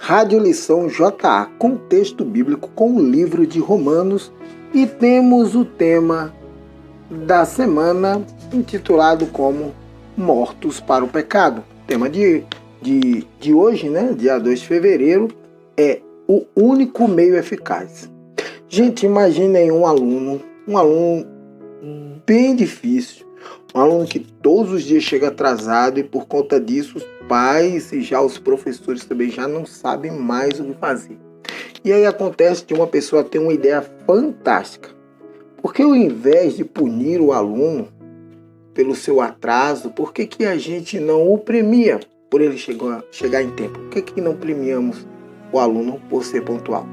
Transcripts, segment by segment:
Rádio Lição JA, com texto bíblico com o livro de Romanos, e temos o tema da semana intitulado como Mortos para o Pecado. O tema de hoje, dia 2 de fevereiro, é o único meio eficaz. Gente, imaginem um aluno bem difícil, um aluno que todos os dias chega atrasado e por conta disso os pais e já os professores também já não sabem mais o que fazer. E aí acontece de uma pessoa ter uma ideia fantástica, porque ao invés de punir o aluno pelo seu atraso, por que a gente não o premia por ele chegar em tempo? Por que não premiamos o aluno por ser pontual?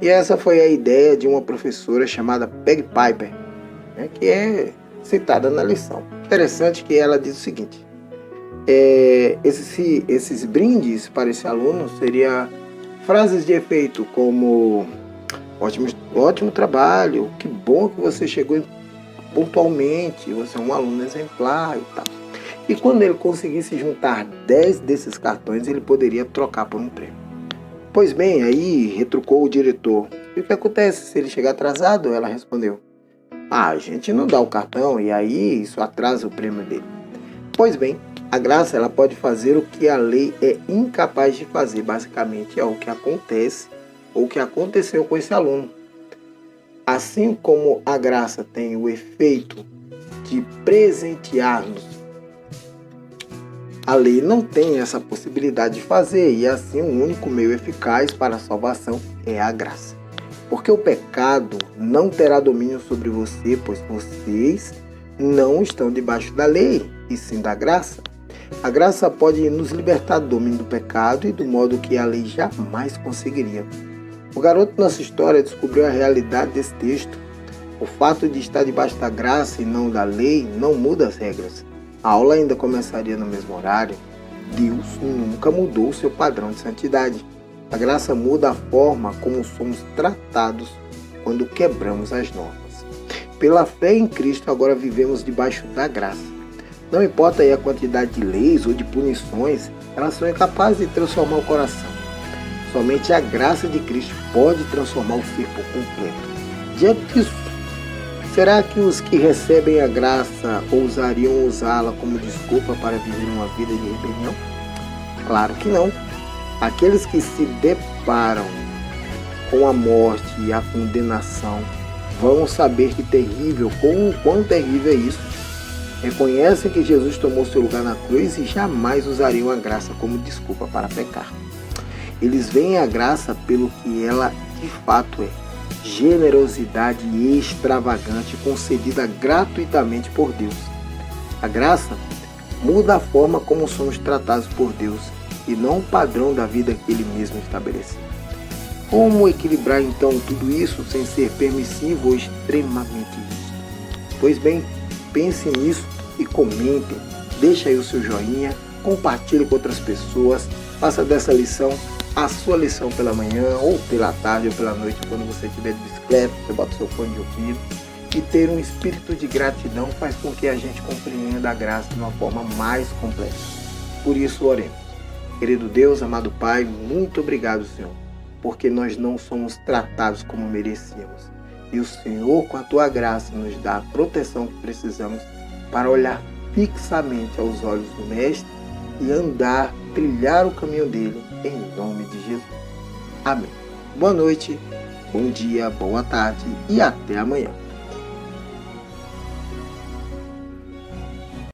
E essa foi a ideia de uma professora chamada Peggy Piper, que é citada na lição. Interessante que ela diz o seguinte: esses brindes para esse aluno seriam frases de efeito como ótimo trabalho, que bom que você chegou pontualmente, você é um aluno exemplar e tal. E quando ele conseguisse juntar 10 desses cartões, ele poderia trocar por um prêmio. Pois bem, aí retrucou o diretor: e o que acontece se ele chegar atrasado? Ela respondeu: a gente não dá o cartão e aí isso atrasa o prêmio dele. Pois bem, a graça ela pode fazer o que a lei é incapaz de fazer. Basicamente é o que acontece ou o que aconteceu com esse aluno. Assim como a graça tem o efeito de presentear-nos, a lei não tem essa possibilidade de fazer, e assim o único meio eficaz para a salvação é a graça. Porque o pecado não terá domínio sobre você, pois vocês não estão debaixo da lei, e sim da graça. A graça pode nos libertar do domínio do pecado e do modo que a lei jamais conseguiria. O garoto nessa história descobriu a realidade desse texto. O fato de estar debaixo da graça e não da lei não muda as regras. A aula ainda começaria no mesmo horário. Deus nunca mudou o seu padrão de santidade. A graça muda a forma como somos tratados quando quebramos as normas. Pela fé em Cristo, agora vivemos debaixo da graça. Não importa aí a quantidade de leis ou de punições, elas são incapazes de transformar o coração. Somente a graça de Cristo pode transformar o ser por completo. Diante disso, será que os que recebem a graça ousariam usá-la como desculpa para viver uma vida de rebelião? Claro que não. Aqueles que se deparam com a morte e a condenação vão saber quão terrível é isso. Reconhecem que Jesus tomou seu lugar na cruz e jamais usariam a graça como desculpa para pecar. Eles veem a graça pelo que ela de fato é: generosidade extravagante concedida gratuitamente por Deus. A graça muda a forma como somos tratados por Deus e não o padrão da vida que Ele mesmo estabeleceu. Como equilibrar então tudo isso sem ser permissivo ou extremamente rígido? Pois bem, pensem nisso e comentem. Deixe aí o seu joinha, compartilhe com outras pessoas, faça dessa lição a sua lição pela manhã, ou pela tarde, ou pela noite, quando você estiver de bicicleta, você bota o seu fone de ouvido. E ter um espírito de gratidão faz com que a gente compreenda a graça de uma forma mais completa. Por isso, oremos. Querido Deus, amado Pai, muito obrigado, Senhor, porque nós não somos tratados como merecíamos. E o Senhor, com a Tua graça, nos dá a proteção que precisamos para olhar fixamente aos olhos do Mestre e trilhar o caminho dele, em nome de Jesus. Amém. Boa noite, bom dia, boa tarde e até amanhã.